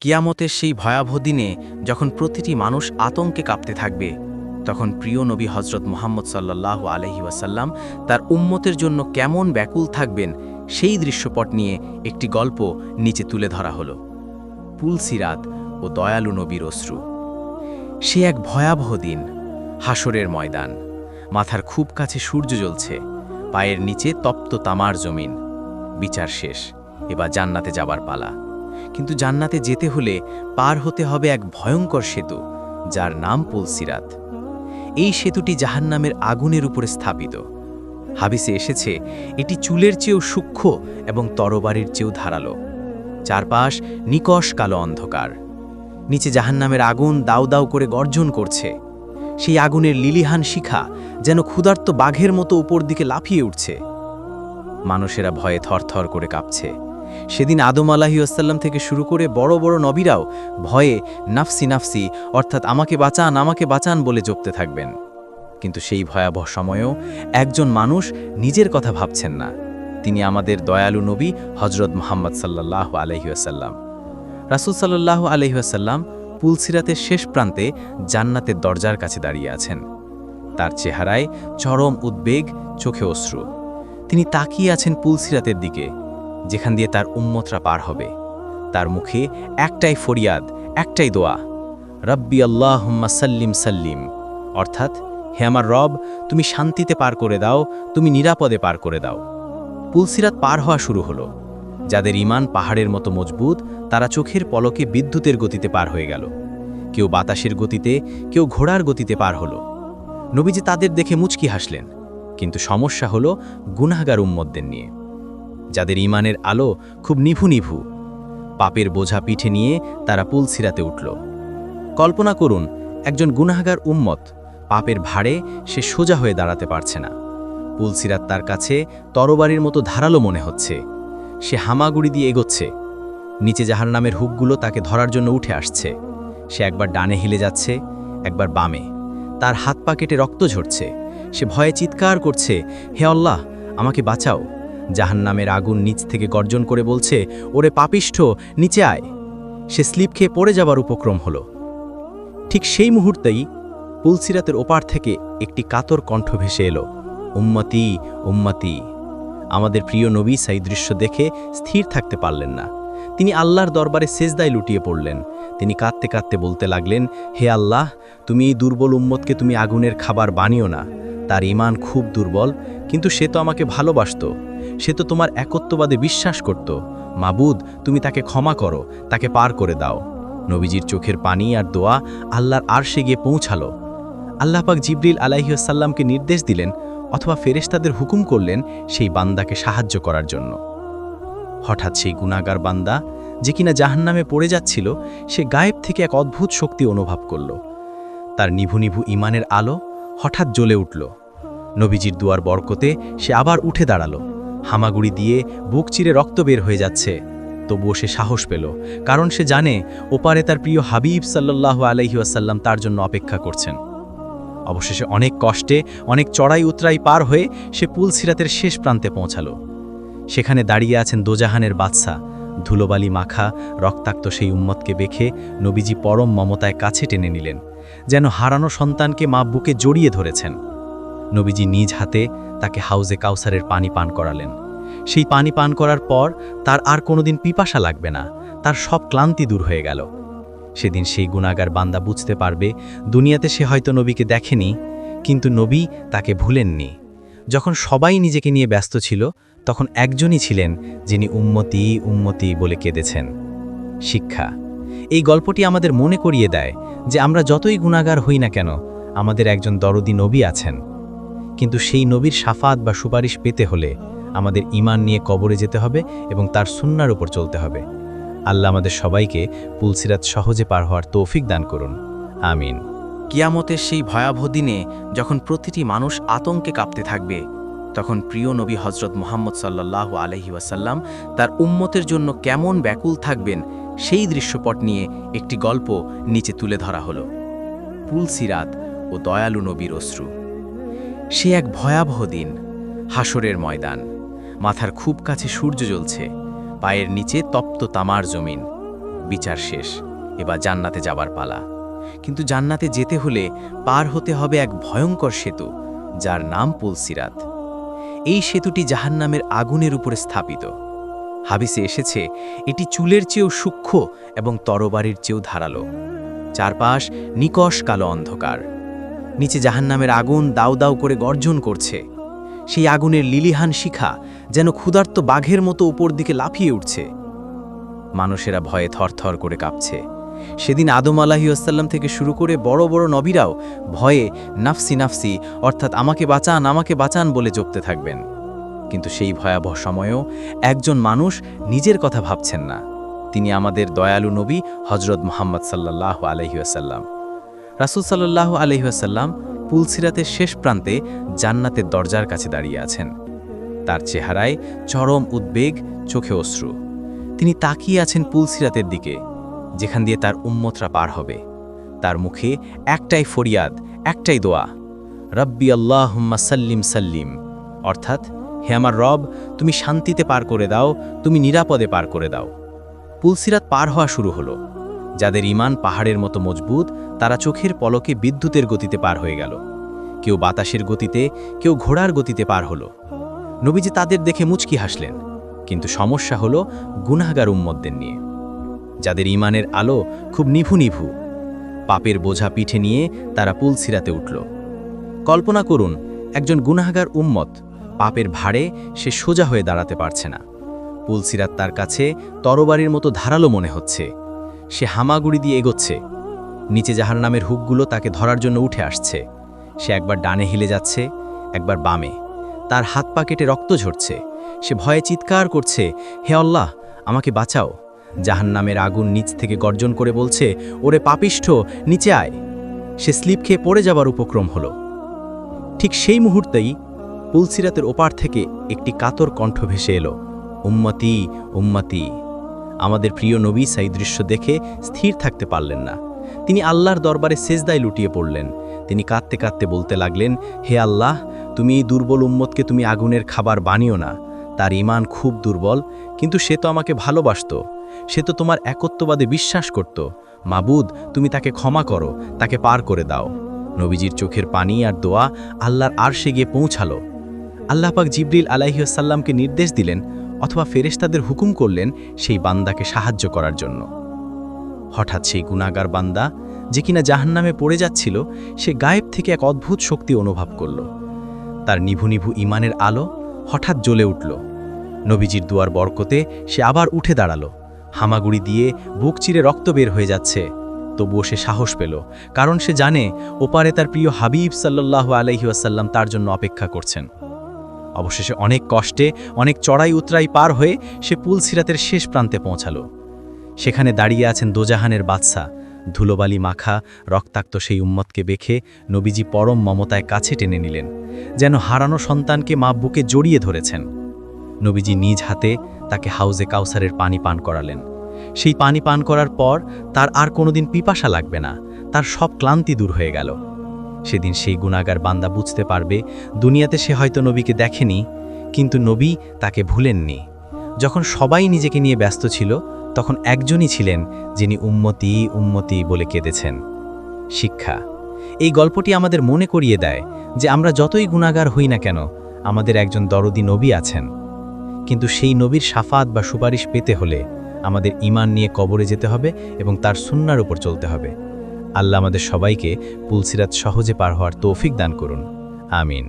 কিয়ামতের সেই ভয়াবহ দিনে যখন প্রতিটি মানুষ আতঙ্কে কাঁপতে থাকবে, তখন প্রিয় নবী হজরত মুহাম্মদ সাল্লাল্লাহু আলাইহি ওয়াসাল্লাম তার উম্মতের জন্য কেমন ব্যাকুল থাকবেন সেই দৃশ্যপট নিয়ে একটি গল্প নিচে তুলে ধরা হলো। পুলসিরাত ও দয়ালু নবীর অশ্রু। সে এক ভয়াবহ দিন, হাসরের ময়দান। মাথার খুব কাছে সূর্য জ্বলছে, পায়ের নিচে তপ্ত তামার জমিন। বিচার শেষ, এবার জান্নাতে যাবার পালা। কিন্তু জান্নাতে যেতে হলে পার হতে হবে এক ভয়ঙ্কর সেতু, যার নাম পুলসিরাত। এই সেতুটি জাহান্নামের আগুনের উপরে স্থাপিত। হাদিসে এসেছে এটি চুলের চেয়েও সূক্ষ্ম এবং তরবারির চেয়েও ধারালো। চারপাশ নিকষ কালো অন্ধকার। নিচে জাহান্নামের আগুন দাউ দাউ করে গর্জন করছে। সেই আগুনের লিলিহান শিখা যেন ক্ষুধার্ত বাঘের মতো উপর দিকে লাফিয়ে উঠছে। মানুষেরা ভয়ে থরথর করে কাঁপছে। সেদিন আদম আলাইহিসসালাম থেকে শুরু করে বড় বড় নবীরাও ভয়ে নাফসি নাফসি অর্থাৎ আমাকে বাঁচান বলে জপতে থাকবেন। কিন্তু সেই ভয়াবহ সময়েও একজন মানুষ নিজের কথা ভাবছেন না। তিনি আমাদের দয়ালু নবী হজরত মুহাম্মদ সাল্লাল্লাহু আলাইহি ওয়াসাল্লাম। রাসূল সাল্লাল্লাহু আলাইহি ওয়াসাল্লাম পুলসিরাতের শেষ প্রান্তে জান্নাতের দরজার কাছে দাঁড়িয়ে আছেন। তার চেহারায় চরম উদ্বেগ, চোখে অশ্রু। তিনি তাকিয়ে আছেন পুলসিরাতের দিকে, যেখান দিয়ে তার উম্মতরা পার হবে। তার মুখে একটাই ফরিয়াদ, একটাই দোয়া, রব্বি আল্লাহুম্মা সাল্লিম সাল্লিম, অর্থাৎ হে আমার রব, তুমি শান্তিতে পার করে দাও, তুমি নিরাপদে পার করে দাও। পুলসিরাত পার হওয়া শুরু হলো। যাদের ঈমান পাহাড়ের মতো মজবুত, তারা চোখের পলকে বিদ্যুতের গতিতে পার হয়ে গেল। কেউ বাতাসের গতিতে, কেউ ঘোড়ার গতিতে পার হলো। নবীজি তাদের দেখে মুচকি হাসলেন। কিন্তু সমস্যা হলো গুনাহগার উম্মতদের নিয়ে, যাদের ঈমানের আলো খুব নিভু নিভু। পাপের বোঝা পিঠে নিয়ে তারা পুলসিরাতে উঠল। কল্পনা করুন, একজন গুনাহগার উম্মত, পাপের ভারে সে সোজা হয়ে দাঁড়াতে পারছে না। পুলসিরাত তার কাছে তরবারির মতো ধারালো মনে হচ্ছে। সে হামাগুড়ি দিয়ে এগোচ্ছে। নিচে জাহান্নামের হুকগুলো তাকে ধরার জন্য উঠে আসছে। সে একবার ডানে হিলে যাচ্ছে, একবার বামে। তার হাত পা কেটে রক্ত ঝরছে। সে ভয়ে চিৎকার করছে, হে আল্লাহ, আমাকে বাঁচাও। জাহান্নামের আগুন নিচ থেকে গর্জন করে বলছে, ওরে পাপিষ্ঠ, নিচে আয়। সে স্লিপ খেয়ে পড়ে যাবার উপক্রম হলো। ঠিক সেই মুহূর্তেই পুলসিরাতের ওপার থেকে একটি কাতর কণ্ঠ ভেসে এলো, উম্মতি উম্মতি। আমাদের প্রিয় নবী সেই দৃশ্য দেখে স্থির থাকতে পারলেন না। তিনি আল্লাহর দরবারে সেজদায় লুটিয়ে পড়লেন। তিনি কাঁদতে কাঁদতে বলতে লাগলেন, হে আল্লাহ, তুমি এই দুর্বল উম্মতকে তুমি আগুনের খাবার বানিও না। তার ঈমান খুব দুর্বল, কিন্তু সে তো আমাকে ভালোবাসত। সে তো তোমার একত্ববাদে বিশ্বাস করত। মাবুদ, তুমি তাকে ক্ষমা করো, তাকে পার করে দাও। নবীজির চোখের পানি আর দোয়া আল্লাহর আরশে গিয়ে পৌঁছালো। আল্লাহ পাক জিবরিল আলাইহিসসালামকে নির্দেশ দিলেন, অথবা ফেরেশতাদের হুকুম করলেন সেই বান্দাকে সাহায্য করার জন্য। হঠাৎ সেই গুনাহগার বান্দা, যে কিনা জাহান্নামে পড়ে যাচ্ছিল, সে গায়েব থেকে এক অদ্ভুত শক্তি অনুভব করল। তার নিভু নিভু ঈমানের আলো হঠাৎ জ্বলে উঠল। নবীজির দুয়ার বরকতে সে আবার উঠে দাঁড়ালো। হামাগুড়ি দিয়ে বুক চিরে রক্ত বের হয়ে যাচ্ছে, তবুও সে সাহস পেল, কারণ সে জানে ওপারে তার প্রিয় হাবিব সাল্লাল্লাহু আলাইহি ওয়াসাল্লাম তার জন্য অপেক্ষা করছেন। অবশেষে অনেক কষ্টে, অনেক চড়াই উতরাই পার হয়ে সে পুলসিরাতের শেষ প্রান্তে পৌঁছালো। সেখানে দাঁড়িয়ে আছেন দোজাহানের বাদশা। ধুলোবালি মাখা রক্তাক্ত সেই উম্মতকে দেখে নবীজি পরম মমতায় কাছে টেনে নিলেন, যেন হারানো সন্তানকে মা বুকে জড়িয়ে ধরেছেন। নবীজি নিজ হাতে তাকে হাউজে কাউসারের পানি পান করালেন। সেই পানি পান করার পর তার আর কোনোদিন পিপাসা লাগবে না, তার সব ক্লান্তি দূর হয়ে গেল। সেদিন সেই গুনাহগার বান্দা বুঝতে পারবে, দুনিয়াতে সে হয়তো নবীকে দেখেনি, কিন্তু নবী তাকে ভুলেননি। যখন সবাই নিজেকে নিয়ে ব্যস্ত ছিল, তখন একজনই ছিলেন যিনি উম্মতি উম্মতি বলে কেঁদেছেন। শিক্ষা। এই গল্পটি আমাদের মনে করিয়ে দেয় যে আমরা যতই গুনাহগার হই না কেন, আমাদের একজন দরদি নবী আছেন। কিন্তু সেই নবীর শাফাত বা সুপারিশ পেতে হলে আমাদের ঈমান নিয়ে কবরে যেতে হবে এবং তার সুন্নাহর উপর চলতে হবে। আল্লাহ আমাদের সবাইকে পুলসিরাত সহজে পার হওয়ার তৌফিক দান করুন। আমিন। কিয়ামতের সেই ভয়াবহ দিনে যখন প্রতিটি মানুষ আতঙ্কে কাঁপতে থাকবে, তখন প্রিয় নবী হজরত মুহাম্মদ সাল্লাল্লাহু আলাইহি ওয়াসাল্লাম তার উম্মতের জন্য কেমন ব্যাকুল থাকবেন সেই দৃশ্যপট নিয়ে একটি গল্প নিচে তুলে ধরা হলো। পুলসিরাত ও দয়ালু নবীর অশ্রু। সে এক ভয়াবহ দিন, হাসরের ময়দান। মাথার খুব কাছে সূর্য জ্বলছে, পায়ের নিচে তপ্ত তামার জমিন। বিচার শেষ, এবার জান্নাতে যাবার পালা। কিন্তু জান্নাতে যেতে হলে পার হতে হবে এক ভয়ঙ্কর সেতু, যার নাম পুলসিরাত। এই সেতুটি জাহান্নামের আগুনের উপরে স্থাপিত। হাদিসে এসেছে এটি চুলের চেয়েও সূক্ষ্ম এবং তরবারির চেয়েও ধারালো। চারপাশ নিকষ কালো অন্ধকার। নিচে জাহান্নামের আগুন দাউ দাউ করে গর্জন করছে। সেই আগুনের লিলিহান শিখা যেন ক্ষুধার্ত বাঘের মতো উপর দিকে লাফিয়ে উঠছে। মানুষেরা ভয়ে থরথর করে কাঁপছে। সেদিন আদম আলাইহিসসালাম থেকে শুরু করে বড় বড় নবীরাও ভয়ে নাফসি নাফসি অর্থাৎ আমাকে বাঁচান বলে জপতে থাকবেন। কিন্তু সেই ভয়াবহ সময়েও একজন মানুষ নিজের কথা ভাবছেন না। তিনি আমাদের দয়ালু নবী হযরত মুহাম্মদ সাল্লাল্লাহু আলাইহি ওয়াসাল্লাম। রাসূল সাল্লাল্লাহু আলাইহি ওয়াসাল্লাম পুলসিরাতের শেষ প্রান্তে জান্নাতের দরজার কাছে দাঁড়িয়ে আছেন। তার চেহারায় চরম উদ্বেগ, চোখে অশ্রু। তিনি তাকিয়ে আছেন পুলসিরাতের দিকে, যেখান দিয়ে তার উম্মতরা পার হবে। তার মুখে একটাই ফরিয়াদ, একটাই দোয়া, রব্বি আল্লাহুম্মা সাল্লিম সাল্লিম, অর্থাৎ হে আমার রব, তুমি শান্তিতে পার করে দাও, তুমি নিরাপদে পার করে দাও। পুলসিরাত পার হওয়া শুরু হলো। যাদের ঈমান পাহাড়ের মতো মজবুত, তারা চোখের পলকে বিদ্যুতের গতিতে পার হয়ে গেল। কেউ বাতাসের গতিতে, কেউ ঘোড়ার গতিতে পার হলো। নবীজি তাদের দেখে মুচকি হাসলেন। কিন্তু সমস্যা হলো গুনাহগার উম্মতদের নিয়ে, যাদের ঈমানের আলো খুব নিভু নিভু। পাপের বোঝা পিঠে নিয়ে তারা পুলসিরাতে উঠল। কল্পনা করুন, একজন গুনাহগার উম্মত, পাপের ভারে সে সোজা হয়ে দাঁড়াতে পারছে না। পুলসিরাত তার কাছে তরবারির মতো ধারালো মনে হচ্ছে। সে হামাগুড়ি দিয়ে এগোচ্ছে। নিচে জাহান্নামের হুকগুলো তাকে ধরার জন্য উঠে আসছে। সে একবার ডানে হিলে যাচ্ছে, একবার বামে। তার হাত পা কেটে রক্ত ঝরছে। সে ভয়ে চিৎকার করছে, হে আল্লাহ, আমাকে বাঁচাও। জাহান্নামের আগুন নিচ থেকে গর্জন করে বলছে, ওরে পাপিষ্ঠ, নিচে আয়। সে স্লিপ খেয়ে পড়ে যাবার উপক্রম হলো। ঠিক সেই মুহূর্তেই পুলসিরাতের ওপার থেকে একটি কাতর কণ্ঠ ভেসে এলো, উম্মতি উম্মতি। আমাদের প্রিয় নবী সেই দৃশ্য দেখে স্থির থাকতে পারলেন না। তিনি আল্লাহর দরবারে সেজদায় লুটিয়ে পড়লেন। তিনি কাঁদতে কাঁদতে বলতে লাগলেন, হে আল্লাহ, তুমি এই দুর্বল উম্মতকে তুমি আগুনের খাবার বানিও না। তার ঈমান খুব দুর্বল, কিন্তু সে তো আমাকে ভালোবাসত। সে তো তোমার একত্ববাদে বিশ্বাস করত। মাবুদ, তুমি তাকে ক্ষমা করো, তাকে পার করে দাও। নবীজির চোখের পানি আর দোয়া আল্লাহর আরশে গিয়ে পৌঁছালো। আল্লাহ পাক জিবরিল আলাইহিস সালামকে নির্দেশ দিলেন, অথবা ফেরেশতাদের হুকুম করলেন সেই বান্দাকে সাহায্য করার জন্য। হঠাৎ সেই গুনাহগার বান্দা, যে কিনা জাহান্নামে পড়ে যাচ্ছিল, সে গায়েব থেকে এক অদ্ভুত শক্তি অনুভব করল। তার নিভু নিভু ঈমানের আলো হঠাৎ জ্বলে উঠল। নবীজির দুয়ার বরকতে সে আবার উঠে দাঁড়ালো। হামাগুড়ি দিয়ে বুক চিরে রক্ত বের হয়ে যাচ্ছে, তবুও সে সাহস পেল, কারণ সে জানে ওপারে তার প্রিয় হাবিব সাল্লাল্লাহু আলাইহি ওয়াসাল্লাম তার জন্য অপেক্ষা করছেন। অবশেষে অনেক কষ্টে, অনেক চড়াই উতরাই পার হয়ে সে পুলসিরাতের শেষ প্রান্তে পৌঁছালো। সেখানে দাঁড়িয়ে আছেন দোজাহানের বাদশা। ধুলোবালি মাখা রক্তাক্ত সেই উম্মতকে দেখে নবীজি পরম মমতায় কাছে টেনে নিলেন, যেন হারানো সন্তানকে মা বুকে জড়িয়ে ধরেছেন। নবীজি নিজ হাতে তাকে হাউজে কাউসারের পানি পান করালেন। সেই পানি পান করার পর তার আর কোনোদিন পিপাসা লাগবে না, তার সব ক্লান্তি দূর হয়ে গেল। সেদিন সেই গুনাহগার বান্দা বুঝতে পারবে, দুনিয়াতে সে হয়তো নবীকে দেখেনি, কিন্তু নবী তাকে ভুলেননি। যখন সবাই নিজেকে নিয়ে ব্যস্ত ছিল, তখন একজনই ছিলেন যিনি উম্মতি উম্মতি বলে কেঁদেছেন। শিক্ষা: এই গল্পটি আমাদের মনে করিয়ে দেয় যে আমরা যতই গুনাহগার হই না কেন, আমাদের একজন দরদি নবী আছেন। কিন্তু সেই নবীর শাফাত বা সুপারিশ পেতে হলে আমাদের ঈমান নিয়ে কবরে যেতে হবে এবং তার সুন্নাহর উপর চলতে হবে। আল্লাহ আমাদের সবাইকে পুলসিরাত সহজে পার হওয়ার তৌফিক দান করুন। আমিন।